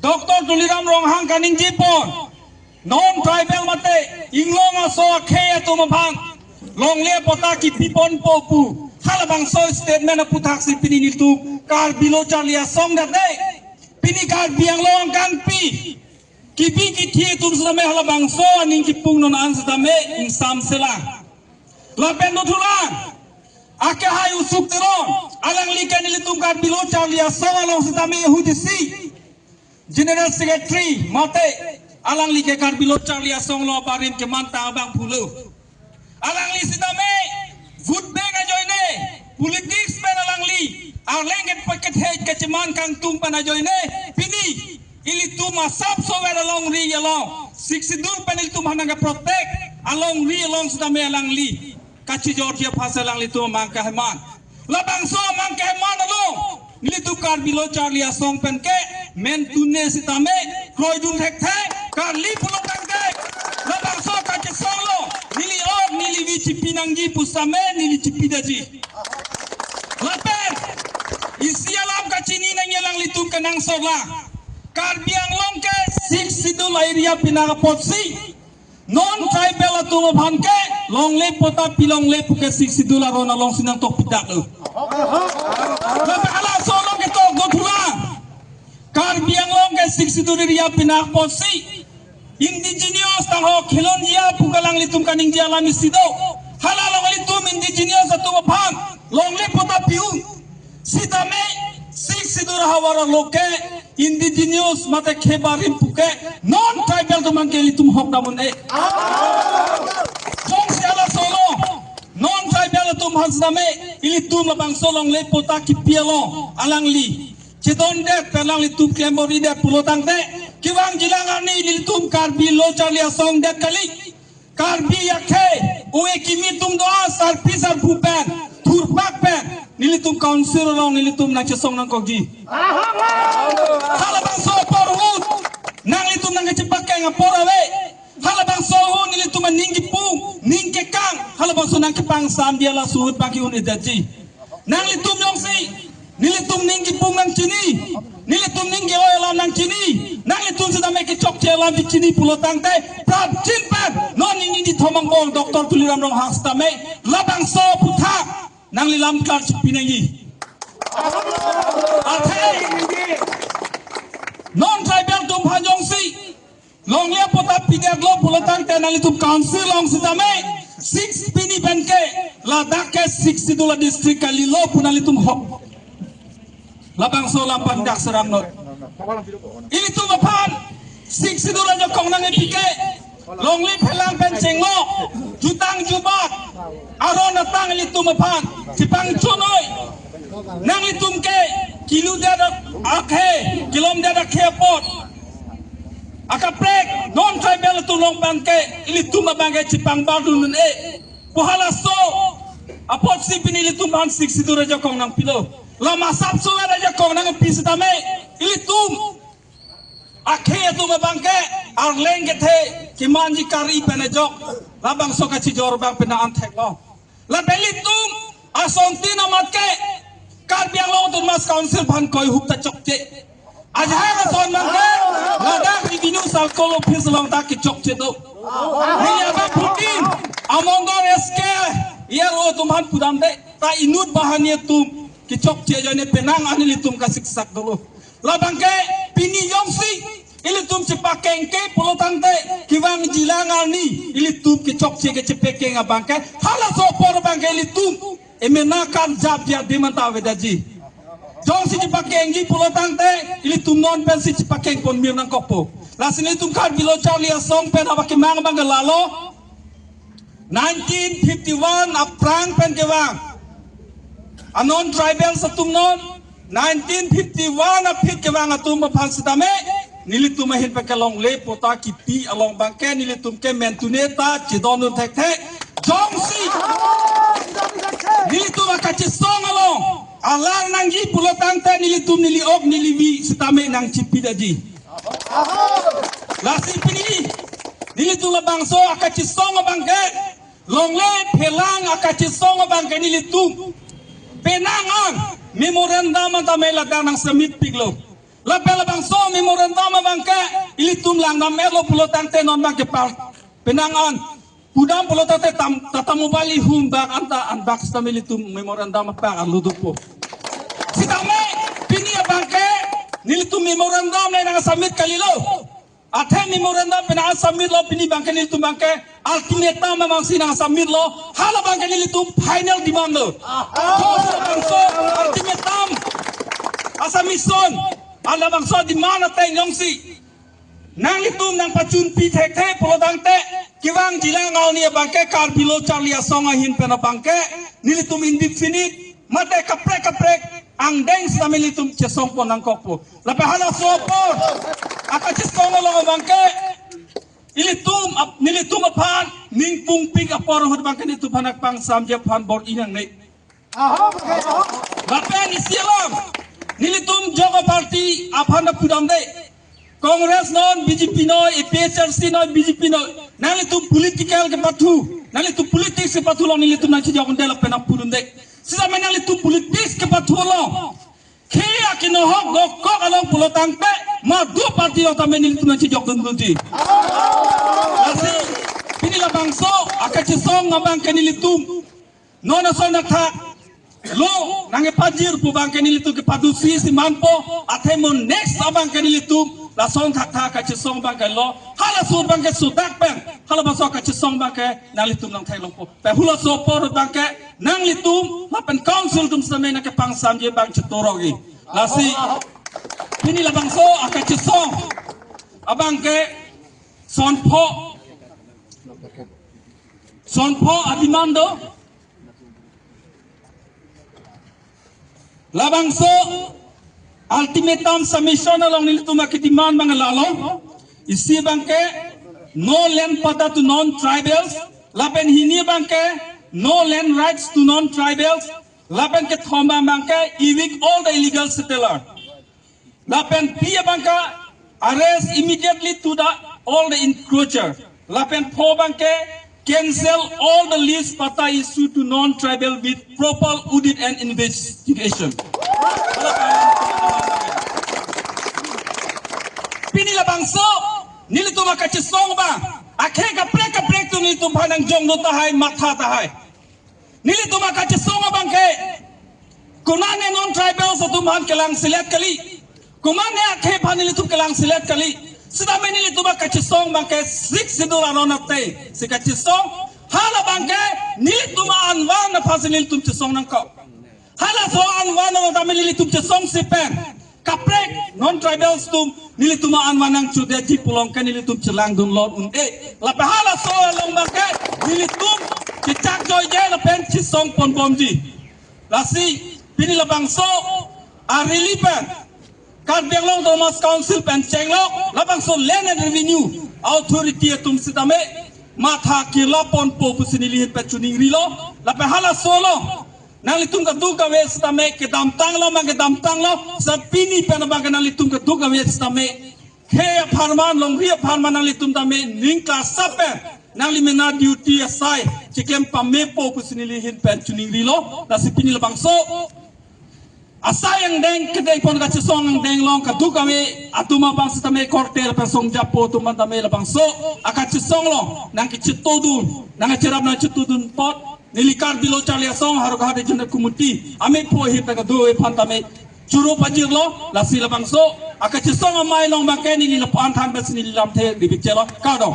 Dr. Tuliram Ronghang Kaning Jipon non-tribal mate inglong aso akhe tumabang long le potaki pipon popu halabang so statement putak si pinini tu kar bilo charlia song that day pini kar biang long kang pi kipi kithi tum same halabang so aning kipung non ans dame insam sela lapen no thulang ake hai usuk teron alang likan ilitum kar bilo charlia song along sidame yehudisi General Secretary mate alang li ke kar bilo charlia song lo parim ke manta abang pulu alang li sidame vote bank ajoine politics ben alang li arlenget paket hej ke ceman kang tung pan ajoine pini ili tu masap so wera long ri along 6 dur pan ili tu hananga protect along ri along sidame alang li kachi jortia phasa alang li tu mangka heman labang so mangka heman along nili tu kar bilo charlia song pen ke men tunne sitame kroi dun thek the kar li pulo tangke labang so kachi song lo nili or nili vi chipi nanggi pusame nili chipi daji lapen isi alam kachi ni nang yalang li tu kanang sola kar biang long ke sik sidul area pinaka potsi non tribal atu bhanke long le pota pilong le puke sik sidul arona long sinang tok pidak lu lapen ala so long ke tok gothula kar biang long ke sik sidul area pinak potsi indigenous taho khilon ya pukalang litum kaning dia alami sido halalong litum indigenous atu bhang long le pota piu sidame sik sidur hawara loke indigenous mate khebarim puke non tribal to man ke litum hok namun e jong siala solo non tribal to hasdame ilitum labang solong le pota ki pialo alang li chedon de pelang litum klemori de pulotang de kiwang jilangani litum karbi lo charlia song de kali karbi yakhe uwe kimi tum doa sar pisar pupen turpak pen nilitum council long nilitum na chesong nang kogi halabang so porhut nang litum nang cepak nga porawe halabang so hu nilitum ninggi pung ningke kang halabang so nang kepang sam dia la suhut pagi un edaji nang litum yong si nilitum ninggi pung nang chini nilitum ninggi oil nang chini nang litum sudah make chok chela di chini pulotang te prab chin pan non ningi di thomang bol Dr. Tuliram Ronghang stame labang so putha nang lilam kar pinangi athe non tribal tum bhajong si long le pota pigar lo pulotang te nang litum council long sidame 6 pini banke ladak ke 6 sidula district kali lo punalitum hok labang so lampan dak serang not ini tu mapan 6 sidula jokong nang epike long li phelang penceng lo jutang jubat aron natang litum mapan cipang chunoi nang litum ke kilu dada akhe kilom dada khepot akaprek non tribal tu long bangke litum mabangke cipang badun e pohala so apot si pinili tumban 6 sidura jokong nang pilo lama sapso ada jokong nang pisitame litum akhe tu mabangke arleng kethe kimanji kari penajok labang soka cijor bang pena antek lo la belitum asonti namatke kar biang lo tu mas council ban koi hupta chokche ajha ka son mangke lada revenue sal kolo phis long ta ki chokche do hiya ba putin amongor eske yero tumhan pudam de ta inut bahanie tum ki chokche jone penang anili tum ka siksak do labang ke pini yongsi ilitum cepakeng ke pulotang te kiwang jilangani ilitum ke chokche ke cepekeng abangke hala sopor bangke ilitum emenakan jab dia dimanta vedaji jong si cepakeng gi pulotang te ilitum non pen si cepakeng pon mir nang kopo lasin ilitum kar bilo charlia song pen abake mang bangke lalo 1951 aprang pen kewang anon tribal satum non 1951 apit kewang atum papan sidame nilitum hin pekalong le pota kipi along bangke nilitum ke mentuneta chidonun thek thek jongsi nilitum akachi song along alang nanggi pulotang te nilitum nili ok niliwi sitame nang chipi daji lasi pini nilitum labang so akachi song bangke long le pelang akachi song bangke nilitum penangan memorandum antamela nang semit piglo Lapel bangso memorandum bangke ilitum lang nam elo pulo tante non bangke pal penangan pudam pulo tante tatamu bali hum bang anta anbak stamilitum memorandum pa aludupo sidame pini bangke nilitum memorandum na nang submit kalilo athe memorandum pina submit lo pini bangke nilitum bangke ultimatum memang sinang submit lo hala bangke nilitum final demand lo bangso ultimatum asa mission ala bangso di mana teng yong si nang litum nang pacun pi thek the polodang te kiwang jilang ngau ni bangke kar bilo charlia songa hin pena bangke nilitum indefinite mate kaprek ang deng sa militum chesong po nang kopo lape hala sopor aka chesong lo bangke nilitum apan ningpung pig apor hod bangke nitu panak pang samje pan bor inang nei lape ni sialam nilitum Jogo Party apanda pudam de Congress non BJP no APHRC no BJP no nalitum political ke patu nalitum politis ke patu lo nilitum nanti jagon de la pena pudum de sisa nalitum politis ke patu lo kaya kino hok gokko along pulotang pe ma do parti lo tamen nilitum nanti jagon duti asi pinilah bangso akachisong ngabang ke nilitum nona sona thak lo nange pajir pu bangke nilitu ke padusi si mampo athemon next abang ke nilitu la song thak thak ka chisong bangke lo hala su bangke su dak peng hala baso ka chisong bangke nalitum nang thai longpo pe hula so por bangke nang litum la pen council tum samai na ke pang samje bang chitorogi la si pini la bangso aka chisong abangke sonpo adimando labangso ultimatum submission along nilitum demand mga lalo isi bangke no land pata to non tribals lapen hini bangke no land rights to non tribals lapen ke thomba bangke evict all the illegal settler lapen pia bangka arrest immediately to the all the encroacher lapen po bangke cancel all the list pata issued to non-tribal with proper audit and investigation. Pinilah bangso, nilitu makachisong ba? Akhe kaprek tu nilitu panang jong no tahay matha tahay. Nilitu makachisong bangke. Kunane non-tribal sa tumahan kelang silet kali. Kumane akhe pa nilitu kelang silet kali. Sudah menilai tu bangke chisong bangke sik sidura nonate sika chisong hala bangke nilai tu ma anwan na pas nilai tu chisong nang kau hala so anwan na ta nilai tu chisong sipen kaprek non tribals tu nilai tu ma anwan nang chude di pulong kan nilai tu celang dun lord lape hala so long bangke nilai tu cicak joy je la pen chisong pon bomji lasi pini la bangso arilipen Kat Benglong Thomas Council pen Chenglok labang so land and revenue authority tum sitame matha kila pon po pusinili pe chuning rilo la pe hala solo nang litung ka duga we sitame ke dam tang lo sa pini pen bang nang litung ka duga we sitame ke pharman long ria pharman nang litung tame ning ka sape nang limena duty asai chikem pame po pusinili pen chuning rilo la sipini labang so asayang deng kedai pon ka chisong ang deng long ka du kami atuma bang sa tame kortel pesong japo tuman tame labang so aka chisong long nang kichitodun nang cirap na chitudun pot nilikar bilo chalia song haru ka de jena kumuti ame po hi ta ka du e pan tame churu pajir lo la si labang so aka chisong amai long bang ke ni lapan than bes ni lam the di bichelo ka dong